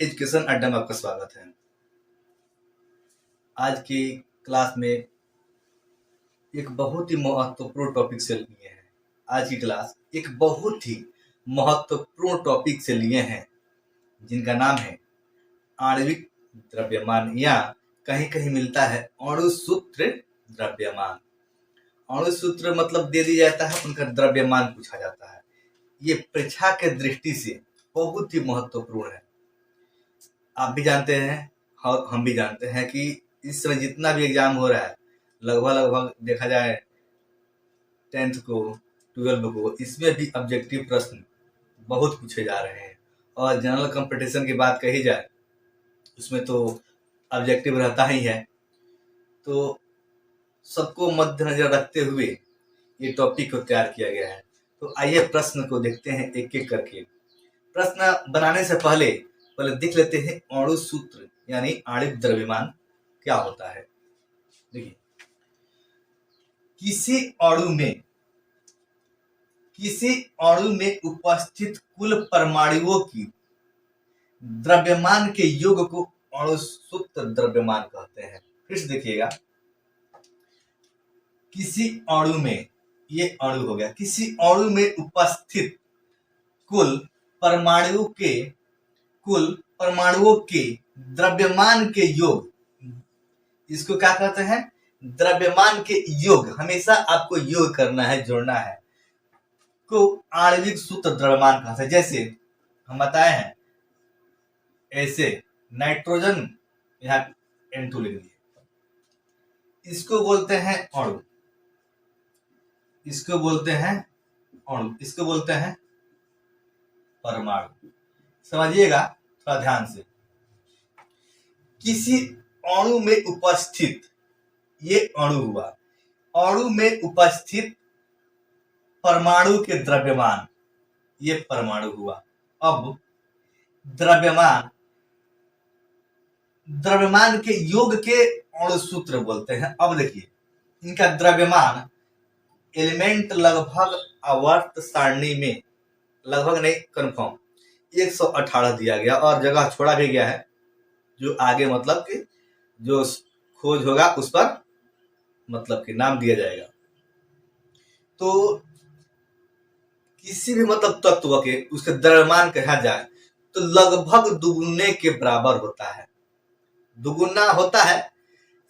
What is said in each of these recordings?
Education अड्डा में आपका स्वागत है। आज की क्लास में एक बहुत ही महत्वपूर्ण टॉपिक से लिए हैं। आज की क्लास एक बहुत ही महत्वपूर्ण टॉपिक से लिए हैं जिनका नाम है आणविक द्रव्यमान, या कहीं कहीं मिलता है अणु सूत्र द्रव्यमान। अणु सूत्र मतलब दे दिया जाता है, उनका द्रव्यमान पूछा जाता है। ये परीक्षा के दृष्टि से बहुत ही महत्वपूर्ण है। आप भी जानते हैं और हम भी जानते हैं कि इस समय जितना भी एग्जाम हो रहा है, लगभग देखा जाए 10th को 12 को, इसमें भी ऑब्जेक्टिव प्रश्न बहुत पूछे जा रहे हैं। और जनरल कंपटीशन की बात कही जाए उसमें तो ऑब्जेक्टिव रहता ही है। तो सबको मद्देनजर रखते हुए ये टॉपिक को तैयार किया गया है। तो आइए प्रश्न को देखते हैं एक एक करके। प्रश्न बनाने से पहले देख लेते हैं अणु सूत्र यानी आणविक द्रव्यमान क्या होता है। देखिए, किसी अणु में उपस्थित कुल परमाणुओं की द्रव्यमान के योग को अणु सूत्र द्रव्यमान कहते हैं। फिर से देखिएगा, किसी अणु में, ये अणु हो गया, किसी अणु में उपस्थित कुल परमाणुओं के द्रव्यमान के योग, इसको क्या कहते हैं? द्रव्यमान के योग। हमेशा आपको योग करना है, जोड़ना है, को आणविक सूत्र द्रव्यमान कहते हैं। जैसे हम बताए हैं, ऐसे नाइट्रोजन, यहाँ N2 लिख दिए, इसको बोलते हैं अणु, इसको बोलते हैं अणु, इसको बोलते हैं परमाणु। समझिएगा थोड़ा ध्यान से। किसी अणु में उपस्थित, ये अणु हुआ, अणु में उपस्थित परमाणु के द्रव्यमान, ये परमाणु हुआ। अब द्रव्यमान के योग के अणु सूत्र बोलते हैं। अब देखिए, इनका द्रव्यमान एलिमेंट लगभग आवर्त सारणी में, लगभग नहीं, कंफर्म 118 दिया गया और जगह छोड़ा भी गया है, जो आगे मतलब कि जो खोज होगा उस पर मतलब कि नाम दिया जाएगा। तो किसी भी मतलब तत्व के उसके द्रव्यमान कहा जाए तो लगभग दुगुने के बराबर होता है। दुगुना होता है,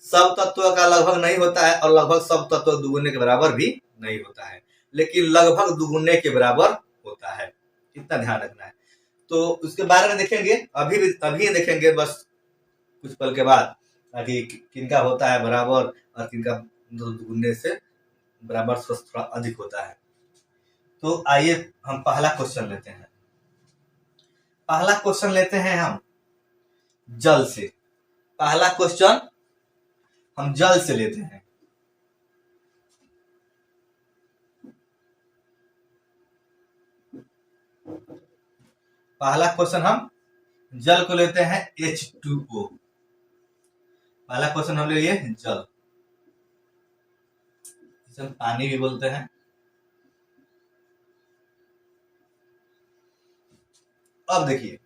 सब तत्व का लगभग नहीं होता है, और लगभग सब तत्व दुगुने के बराबर भी नहीं होता है, लेकिन लगभग दुगुने के बराबर होता है। इतना ध्यान रखना है। तो उसके बारे में देखेंगे, अभी देखेंगे बस कुछ पल के बाद, कि किनका होता है बराबर और किनका दुगुने से बराबर थोड़ा अधिक होता है। तो आइए हम पहला क्वेश्चन लेते हैं। पहला क्वेश्चन लेते हैं हम जल से। पहला क्वेश्चन हम जल से लेते हैं। पहला क्वेश्चन हम जल को लेते हैं, H2O। पहला क्वेश्चन हम ले लिए जल, इसे हम पानी भी बोलते हैं। अब देखिए,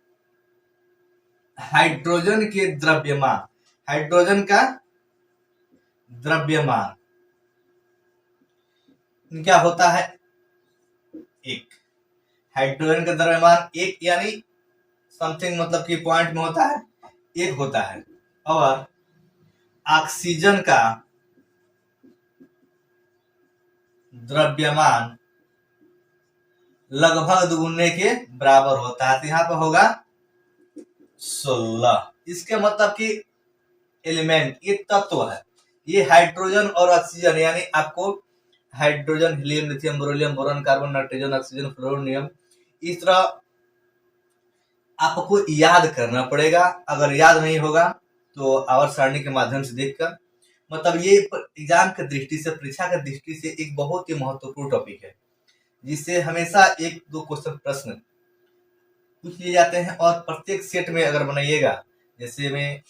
हाइड्रोजन के द्रव्यमान, हाइड्रोजन का द्रव्यमान क्या होता है? 1। हाइड्रोजन का द्रव्यमान 1 यानी समथिंग मतलब कि पॉइंट में होता है, 1 होता है। और ऑक्सीजन का द्रव्यमान लगभग दुगुने के बराबर होता है, तो यहाँ पे होगा 16। इसके मतलब कि एलिमेंट, ये तत्व है, ये हाइड्रोजन और ऑक्सीजन, यानी आपको hydrogen, helium, lithium, beryllium, boron, carbon, nitrogen, oxygen, फ्लोरीनियम, इस तरह आपको याद करना पड़ेगा। अगर याद नहीं होगा तो आवर्त सारणी के माध्यम से देखकर, मतलब ये एग्जाम के दृष्टि से, परीक्षा के दृष्टि से एक बहुत ही महत्वपूर्ण टॉपिक है, जिससे हमेशा 1-2 क्वेश्चन प्रश्न पूछ लिए जाते हैं। और प्रत्येक सेट में अगर बनाइएगा, जैसे में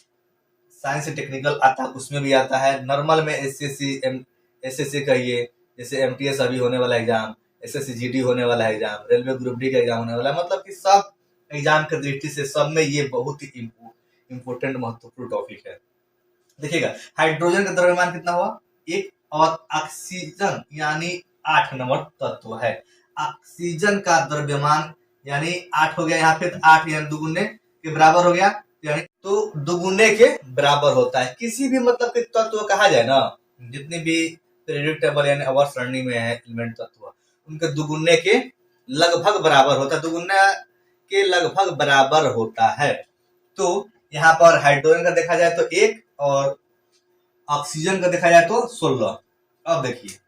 साइंस से टेक्निकल आता है, उसमें भी आता है। नॉर्मल में एसएससी कहिए, जैसे एमटीएस अभी होने वाला एग्जाम, एसएससी जीडी होने वाला है एग्जाम, रेलवे ग्रुप डी का एग्जाम होने वाला है, मतलब कि सब एग्जाम की दृष्टि से सब में ये बहुत ही इंपोर्टेंट महत्वपूर्ण टॉपिक है। देखिएगा हाइड्रोजन का द्रव्यमान कितना हुआ 1 और ऑक्सीजन यानी 8 नंबर तत्व है। ऑक्सीजन का द्रव्यमान यानी 8 हो गया, यहाँ पे 8 यानी दुगुने के बराबर हो गया, यानी तो दुगुने के बराबर होता है। किसी भी मतलब के तत्व कहा जाए ना, जितने भी पीरियोडिक टेबल यानी अवर सरणी में है एलिमेंट तत्व, उनके दुगुने के लगभग बराबर होता है, दुगुना के लगभग बराबर होता है। तो यहाँ पर हाइड्रोजन का देखा जाए तो 1 और ऑक्सीजन का देखा जाए तो 16। अब देखिए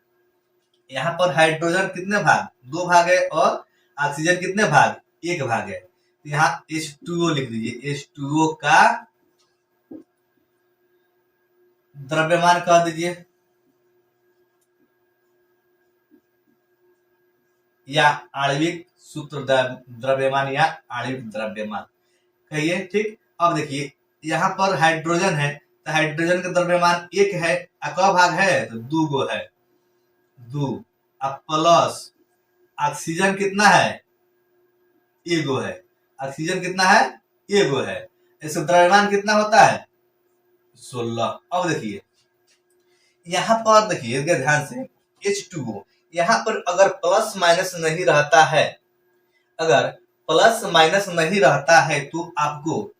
यहाँ पर हाइड्रोजन कितने भाग 2 भाग है और ऑक्सीजन कितने भाग 1 भाग है। तो यहाँ H2O लिख दीजिए, H2O का द्रव्यमान कह दीजिए या आणविक सूत्र द्रव्यमान या आणविक द्रव्यमान कहिए, ठीक। अब देखिए यहाँ पर हाइड्रोजन है तो हाइड्रोजन का द्रव्यमान 1 है, क भाग है तो 2 गो है, 2 अब प्लस ऑक्सीजन कितना है 1 गो है, ऑक्सीजन कितना है 1 गो है, इसका द्रव्यमान कितना होता है 16। अब देखिए यहाँ पर देखिए ध्यान से H2O यहाँ पर अगर प्लस माइनस नहीं रहता है, अगर प्लस माइनस नहीं रहता है तो आपको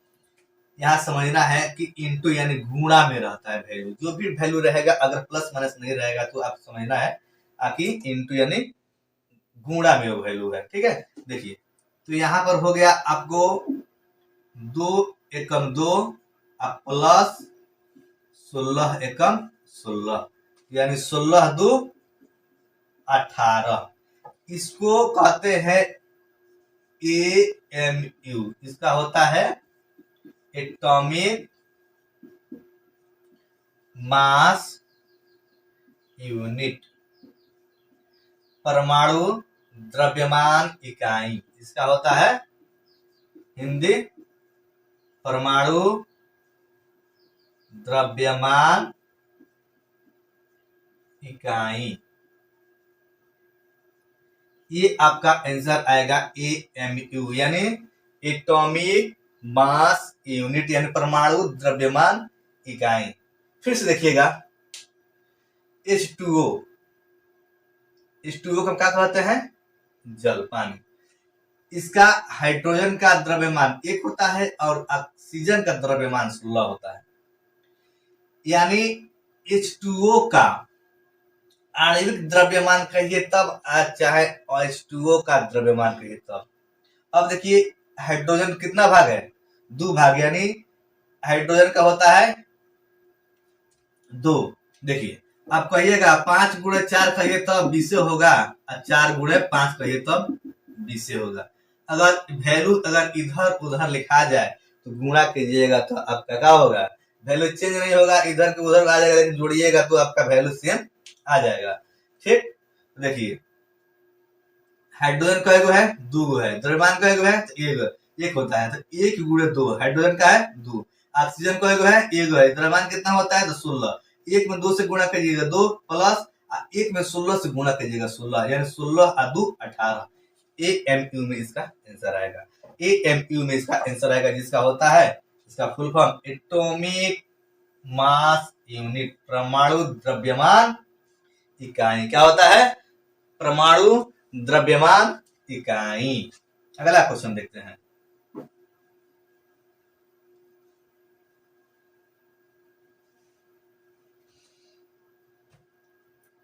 यहाँ समझना है कि इंटू यानी गुणा में रहता है वैल्यू, जो भी वैल्यू रहेगा अगर प्लस माइनस नहीं रहेगा तो आप समझना है कि इंटू यानी गुणा में वो वैल्यू है, ठीक है। देखिए तो यहाँ पर हो गया आपको 2 एकम 2 प्लस 16 एकम 16 यानी 16 2 18, इसको कहते हैं AMU, इसका होता है एटॉमिक मास यूनिट, परमाणु द्रव्यमान इकाई, इसका होता है हिंदी परमाणु द्रव्यमान इकाई। ये आपका आंसर आएगा AMU यानी एटॉमिक मास यूनिट यानी परमाणु द्रव्यमान इकाई। फिर से देखिएगा H2O, H2O को क्या कहते हैं जल पानी, इसका हाइड्रोजन का द्रव्यमान 1 होता है और ऑक्सीजन का द्रव्यमान 16 होता है, यानी H2O का आणविक द्रव्यमान कहिए तब चाहे H2O का द्रव्यमान कहिए तब। अब देखिए हाइड्रोजन कितना भाग है 2 भाग, यानी हाइड्रोजन का होता है 2। देखिए आप कहिएगा 5 गुणे 4 कहिए तब 20 होगा और 4 गुणे 5 कहिए तब 20 होगा। अगर वैल्यू अगर इधर उधर लिखा जाए तो गुणा कीजिएगा तो आपका क्या होगा वैल्यू चेंज नहीं होगा, इधर के उधर आ जाएगा, लेकिन जोड़िएगा तो आपका वैल्यू सेम आ जाएगा, ठीक। देखिए हाइड्रोजन का एगो है 2 गो है, द्रव्यमान का एगो है तो 1 होता है, तो 1 गुणे 2 हाइड्रोजन का है 2, ऑक्सीजन का एगो है 1 है, द्रव्यमान कितना होता है तो 16, 1 में 2 से गुणा कीजिएगा 2 प्लस 1 में 16 से गुणा कीजिएगा 16 यानी 16 और 2 18। AMU में इसका आंसर आएगा, AMU में इसका आंसर आएगा जिसका होता है इसका full form atomic mass unit, परमाणु द्रव्यमान इकाई। क्या होता है परमाणु द्रव्यमान इकाई। अगला क्वेश्चन देखते हैं।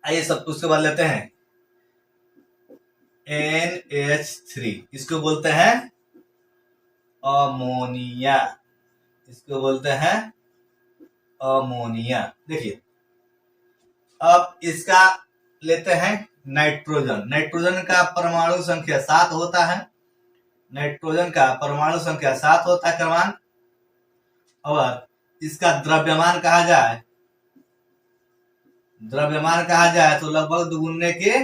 आइए सब उसके बाद लेते हैं NH3, इसको बोलते हैं अमोनिया, इसको बोलते हैं अमोनिया। देखिए अब इसका लेते हैं नाइट्रोजन, नाइट्रोजन का परमाणु संख्या 7 होता है, नाइट्रोजन का परमाणु संख्या 7 होता है क्रमांक, और इसका द्रव्यमान कहा जाए, द्रव्यमान कहा जाए तो लगभग दुगुने के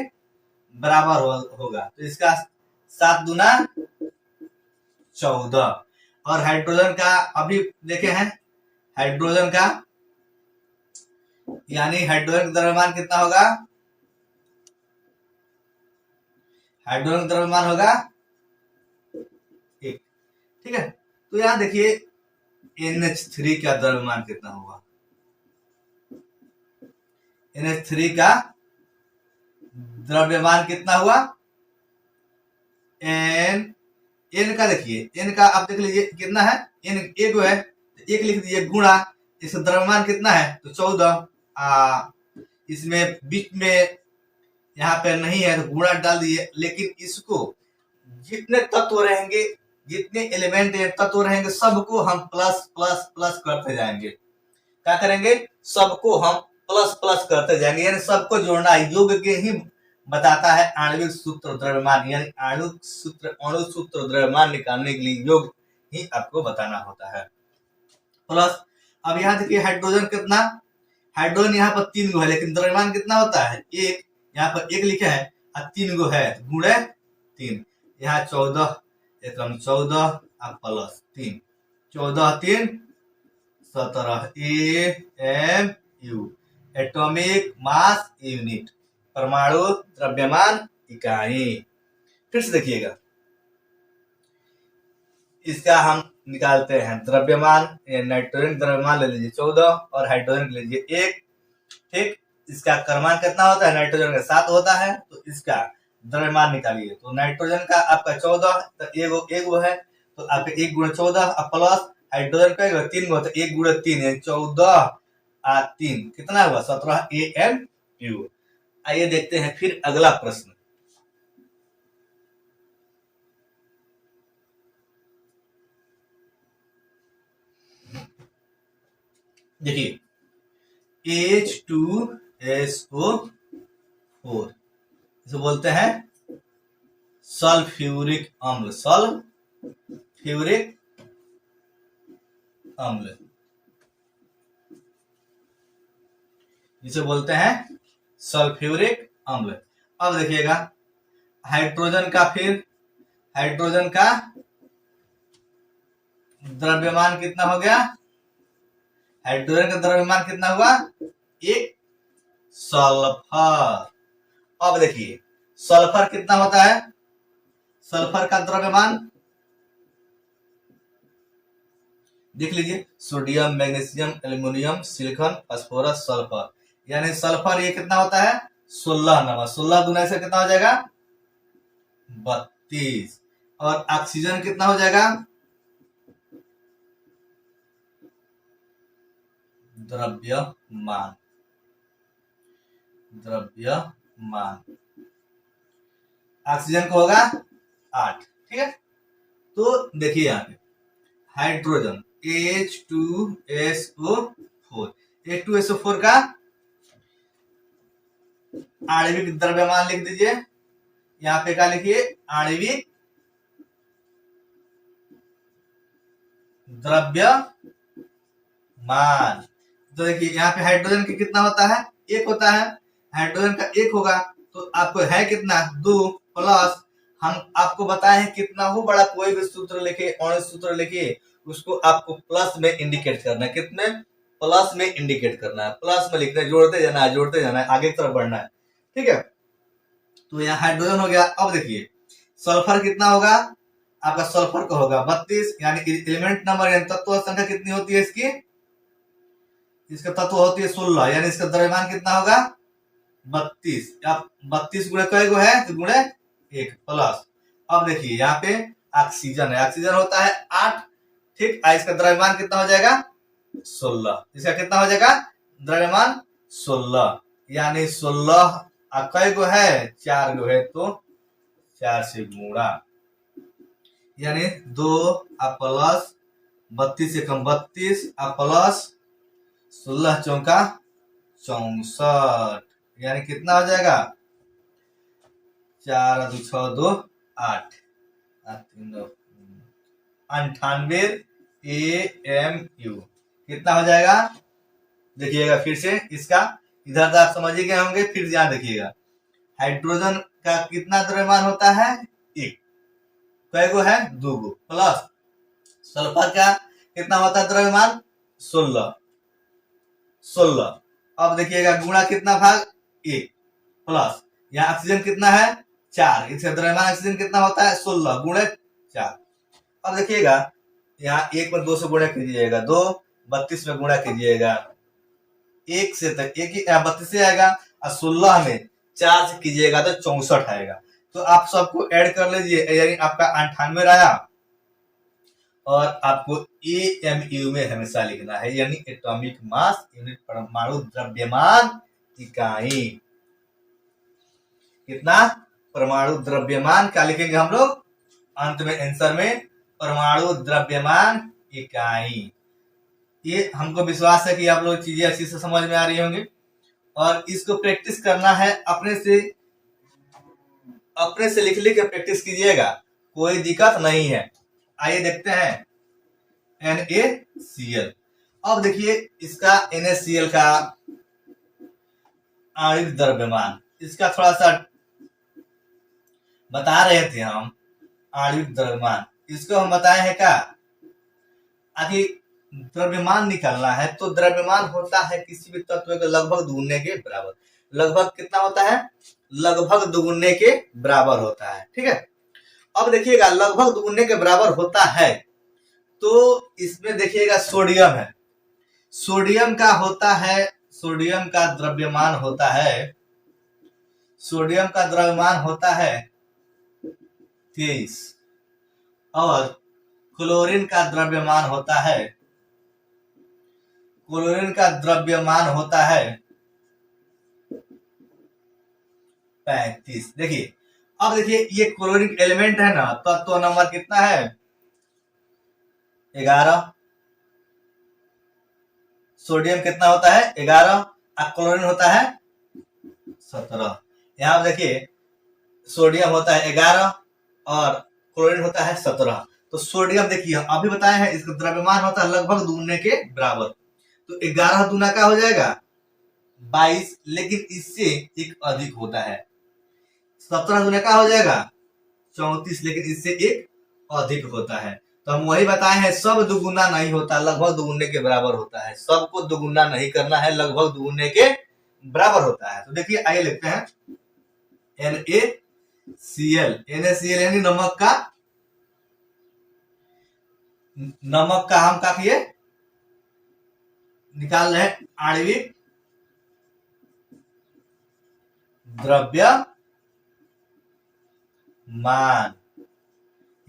बराबर होगा, तो इसका 7 दूना 14। और हाइड्रोजन का अभी देखे हैं हाइड्रोजन का, यानी हाइड्रोजन का द्रव्यमान कितना होगा, हाइड्रोजन का द्रव्यमान होगा 1, ठीक है। तो यहाँ देखिए NH3 का द्रव्यमान कितना होगा, NH3 का द्रव्यमान कितना हुआ, एन का देखिए, एन का आप देख लीजिए कितना है, एन एक है, एक लिख दीजिए गुणा, इसका द्रव्यमान कितना है तो 14, इसमें बीच में यहाँ पे नहीं है तो गुणा डाल दिए, लेकिन इसको जितने तत्व रहेंगे, जितने एलिमेंट तत्व रहेंगे, सबको हम प्लस प्लस प्लस करते जाएंगे। क्या करेंगे, सबको हम प्लस प्लस करते जाएंगे, यानी सबको जोड़ना, योग के ही बताता है आणविक सूत्र द्रव्यमान, यानी अणु सूत्र द्रव्यमान निकालने के लिए योग ही आपको बताना होता है। प्लस अब यहाँ देखिए हाइड्रोजन कितना, हाइड्रोजन यहाँ पर 3 गो है, लेकिन द्रव्यमान कितना होता है 1, यहाँ पर 1 लिखा है और 3 गो है, गुणे 3, यहाँ 14 एकम 14 plus 3, 14 3 17 AMU, atomic mass unit, परमाणु द्रव्यमान इकाई। फिर से देखिएगा, इसका हम निकालते हैं द्रव्यमान, नाइट्रोजन द्रव्यमान ले लीजिए 14 और हाइड्रोजन ले लीजिए 1, ठीक। इसका क्रमांक कितना होता है, नाइट्रोजन का 7 होता है, तो इसका द्रव्यमान निकालिए। तो नाइट्रोजन का आपका 14, तो एक है, तो आपके 1 गुणे 14 प्लस हाइड्रोजन का 3 गो, तो 1 गुणे 3 यानी 14 3 कितना हुआ 17 AMU। आइए देखते हैं फिर अगला प्रश्न। देखिए H2SO4 इसे बोलते हैं सल्फ्यूरिक अम्ल, सल्फ्यूरिक अम्ल जिसे बोलते हैं सल्फ्यूरिक अम्ल। अब देखिएगा हाइड्रोजन का, फिर हाइड्रोजन का द्रव्यमान कितना हो गया, हाइड्रोजन का द्रव्यमान कितना हुआ 1, सल्फर। अब देखिए सल्फर कितना होता है, सल्फर का द्रव्यमान देख लीजिए, sodium magnesium aluminium silicon phosphorus sulphur, यानी सल्फर ये कितना होता है 16 नंबर, 16 गुना से कितना हो जाएगा 32, और ऑक्सीजन कितना हो जाएगा, द्रव्यमान, ऑक्सीजन को होगा 8, ठीक है। तो देखिए यहाँ पे हाइड्रोजन H2SO4, H2SO4 का आणविक द्रव्यमान लिख दीजिए, यहाँ पे क्या लिखिए आणविक द्रव्यमान। तो देखिए यहाँ पे हाइड्रोजन का कितना होता है 1 होता है, हाइड्रोजन का 1 होगा, तो आपको है कितना 2, प्लस हम आपको बताए हैं कितना हो बड़ा कोई भी सूत्र लिखे, अणु सूत्र लिखे, उसको आपको प्लस में इंडिकेट करना है, कितने प्लस में इंडिकेट करना है, प्लस में लिखना है, जोड़ते जाना है, जोड़ते जाना है, आगे की तरफ बढ़ना है, ठीक है। तो यहाँ हाइड्रोजन हो गया। अब देखिए सल्फर कितना होगा, आपका सल्फर का होगा 32, यानी एलिमेंट नंबर यानी तत्व संख्या कितनी होती है इसकी, इसका तत्व होती है 16, यानी इसका द्रव्यमान कितना होगा 32, 32 गुणे कई गो है तो गुणे 1 प्लस। अब देखिए यहाँ पे ऑक्सीजन है, ऑक्सीजन होता है 8, ठीक। इसका द्रव्यमान कितना हो जाएगा 16, इसका कितना हो जाएगा द्रव्यमान 16, यानी 16 कई गो है 4 गो है, तो 4 से गुणा, यानी 2 प्लस 32 से कम 32 प्लस 16 चौका 64, यानी कितना हो जाएगा 4 2 6 2 8 98 AMU कितना हो जाएगा। देखिएगा फिर से इसका, इधर तो आप समझ ही गए होंगे, फिर यहाँ देखिएगा हाइड्रोजन का कितना द्रव्यमान होता है 1, कई गो है 2 गो, प्लस सल्फर का कितना होता है द्रव्यमान 16, अब देखिएगा गुणा कितना भाग 1, प्लस यहाँ ऑक्सीजन कितना है 4, इसका द्रव्यमान ऑक्सीजन कितना होता है 16 गुणे 4। अब देखिएगा यहाँ 1 में 2 से गुणा कीजिएगा 2, 32 में गुणा कीजिएगा 1 से, तक 32 से आएगा, और 16 में 4 से कीजिएगा तो 64 आएगा। तो आप सबको ऐड कर लीजिए, यानी आपका 98 आया। और आपको AMU में हमेशा लिखना है, यानी एटॉमिक मास यूनिट, परमाणु द्रव्यमान इकाई। कितना? परमाणु द्रव्यमान क्या लिखेंगे हम लोग अंत में आंसर में? परमाणु द्रव्यमान इकाई। ये हमको विश्वास है कि आप लोग चीजें अच्छी से समझ में आ रही होंगी, और इसको प्रैक्टिस करना है अपने से लिख लिख के प्रैक्टिस कीजिएगा, कोई दिक्कत नहीं है। आइए देखते हैं NaCl। अब देखिए इसका NaCl का आणविक द्रव्यमान, इसका थोड़ा सा बता रहे थे हम। आणविक द्रव्यमान इसको हम बताए हैं क्या? आखिर द्रव्यमान निकालना है तो द्रव्यमान होता है किसी भी तत्व के लगभग दुगुने के बराबर। लगभग कितना होता है? लगभग दुगुने के बराबर होता है। ठीक है, अब देखिएगा लगभग दुगुने के बराबर होता है, तो इसमें देखिएगा सोडियम है। सोडियम का होता है, सोडियम का द्रव्यमान होता है, सोडियम का द्रव्यमान होता है 23, और क्लोरीन का द्रव्यमान होता है, क्लोरीन का द्रव्यमान होता है 35। देखिए अब देखिए ये क्लोरीन एलिमेंट है ना, तत्व नंबर कितना है? 11। सोडियम कितना होता है? 11, और क्लोरीन होता है 17। यहाँ देखिए सोडियम होता है 11 और क्लोरीन होता है 17। तो सोडियम देखिए अभी बताए हैं इसका द्रव्यमान होता है लगभग दुगने के बराबर, तो 11 दूना का हो जाएगा 22, लेकिन इससे एक अधिक होता है। 17 दूना का हो जाएगा 34, लेकिन इससे एक अधिक होता है। तो हम वही बताए हैं, सब दुगुना नहीं होता, लगभग दुगुने के बराबर होता है। सबको दुगुना नहीं करना है, लगभग दुगुने के बराबर होता है। तो देखिए आइए लिखते हैं NaCl। NaCl यानी नमक का, नमक का हम काफिए निकाल रहे हैं आणविक द्रव्यमान।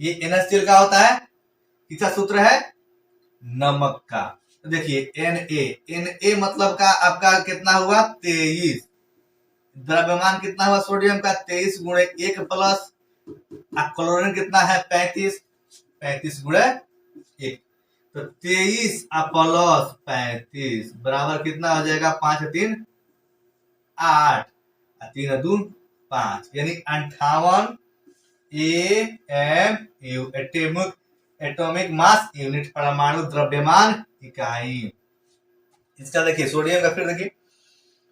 ये NaCl का होता है, किसका सूत्र है? नमक का। तो देखिए Na मतलब का आपका कितना हुआ? 23। द्रव्यमान कितना हुआ सोडियम का? 23 गुणे 1 प्लस, क्लोरीन कितना है? 35। 35 गुणे 1, तो 23 प्लस 35 बराबर कितना हो जाएगा? 5 3 8, 3 2 5, यानी 58 AMU एटॉमिक मास यूनिट, परमाणु द्रव्यमान इकाई। इसका देखिए सोडियम का, फिर देखिए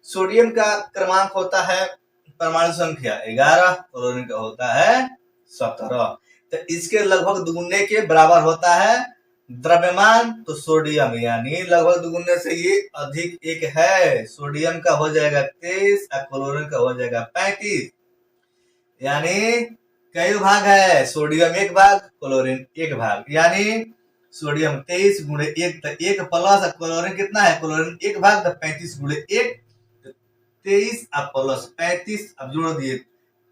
सोडियम का क्रमांक होता है परमाणु संख्या 11, क्लोरीन का होता है 17। तो इसके लगभग दुगुने के बराबर होता है द्रव्यमान, तो सोडियम यानी लगभग दुगुने से ये अधिक एक है। सोडियम का हो जाएगा 23 और क्लोरीन का हो जाएगा 35, यानी कई भाग है? सोडियम 1 भाग, क्लोरीन 1 भाग, यानी सोडियम 23 गुणे 1, तो 1 प्लस क्लोरीन कितना है? क्लोरीन 1 भाग, तो 35 गुणे 1, 23 प्लस 35, अब जोड़ दिए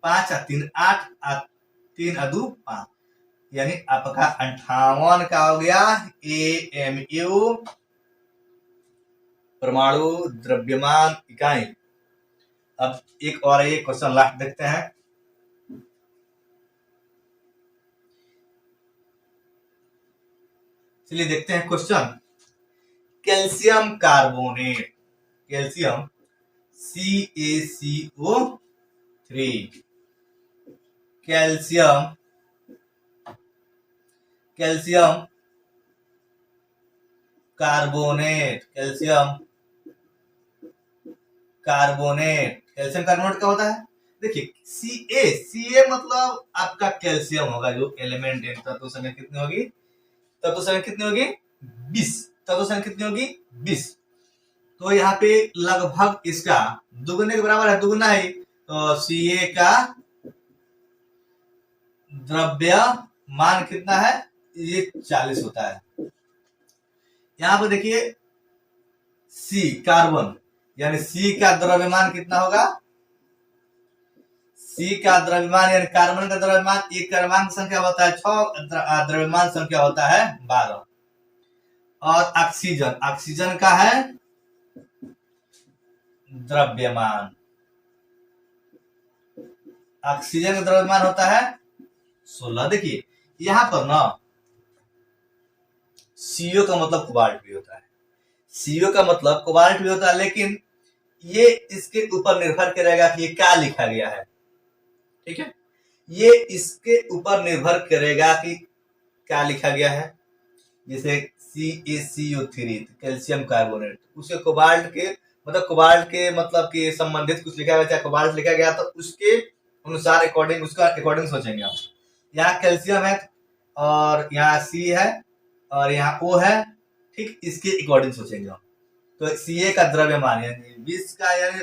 5 और 3 8, 3 और 2 5, यानी आपका 58 का हो गया AMU परमाणु द्रव्यमान इकाई। अब एक और एक क्वेश्चन लास्ट देखते हैं। चलिए देखते हैं question. Calcium carbonate, calcium CaCO3, calcium carbonate, calcium carbonate का होता है। देखिए Ca मतलब आपका कैल्शियम होगा, जो एलिमेंट है। तत्व संख्या कितनी होगी? तत्व संख्या कितनी होगी? 20। तत्व संख्या कितनी होगी? 20। तो यहाँ पे लगभग इसका दुगुने के बराबर है, दुगुना है, तो Ca का द्रव्यमान कितना है? ये 40 होता है। यहाँ पर देखिए सी कार्बन, यानी सी का द्रव्यमान कितना होगा, सी का द्रव्यमान यानी कार्बन का द्रव्यमान, एक क्रमांक संख्या होता है 6, द्रव्यमान संख्या होता है 12। और ऑक्सीजन, ऑक्सीजन का है द्रव्यमान, ऑक्सीजन का द्रव्यमान होता है 16। देखिए यहां पर ना सीओ का मतलब कोबाल्ट भी होता है, सीओ का मतलब कोबाल्ट भी होता है, लेकिन ये इसके ऊपर निर्भर करेगा कि ये क्या लिखा गया है। ठीक है, ये इसके ऊपर निर्भर करेगा कि क्या लिखा गया है। जैसे CaCO3 कैल्शियम कार्बोनेट, उसे कोबाल्ट के मतलब कोबाल्ट के मतलब कि संबंधित कुछ लिखा गया, चाहे कोबाल्ट लिखा गया तो उसके अनुसार अकॉर्डिंग उसका अकॉर्डिंग सोचेंगे हम। यहाँ कैल्शियम है और यहाँ सी है और यहाँ ओ है, ठीक, इसके अकॉर्डिंग सोचेंगे हम। तो Ca का द्रव्यमान यानी 20 का यानी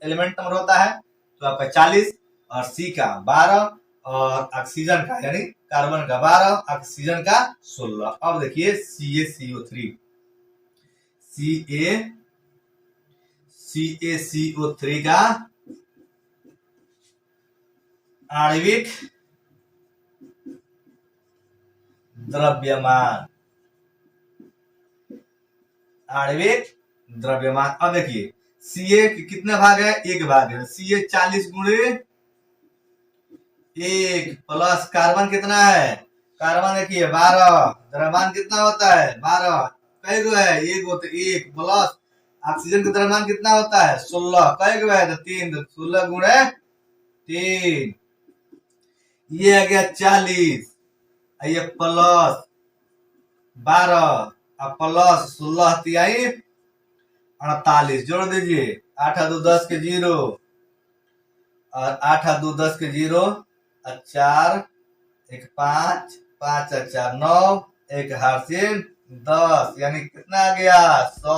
एलिमेंट नंबर होता है तो आपका 40, और C का 12, और ऑक्सीजन का यानी कार्बन का 12, ऑक्सीजन का 16। अब देखिए CaCO3, CaCO3 का आणविक द्रव्यमान, आणविक द्रव्यमान। अब देखिए Ca कितने भाग है, एक भाग है। Ca 40 गुणे 1 प्लस कार्बन कितना है, कार्बन देखिए 12, द्रव्यमान कितना होता है 12, कई गो है एक होता है 1 प्लस ऑक्सीजन का द्रव्यमान कितना होता है 16, कई गो है तो 3, तो 16 गुणे 3, ये आ गया 40, ये प्लस 12 और प्लस 16 तिहाई 48, जोड़ दीजिए 8 2 10 के 0 और 8 2 10 के 0, 4 1 5 5 4 9, 1 हार्सिन 10, यानी कितना आ गया 100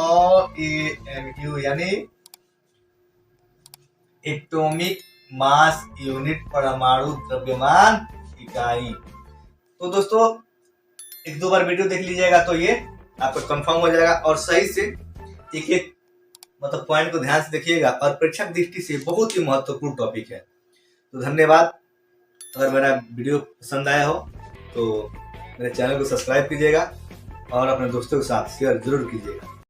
AMU, यानी एटॉमिक मास यूनिट, परमाणु द्रव्यमान इकाई। तो दोस्तों एक दो बार वीडियो देख लीजिएगा तो ये आपको कंफर्म हो जाएगा, और सही से एक एक मतलब पॉइंट को ध्यान से देखिएगा, और प्रेक्षक दृष्टि से बहुत ही महत्वपूर्ण टॉपिक है। तो धन्यवाद। अगर मेरा वीडियो पसंद आया हो तो मेरे चैनल को सब्सक्राइब कीजिएगा और अपने दोस्तों के साथ शेयर जरूर कीजिएगा।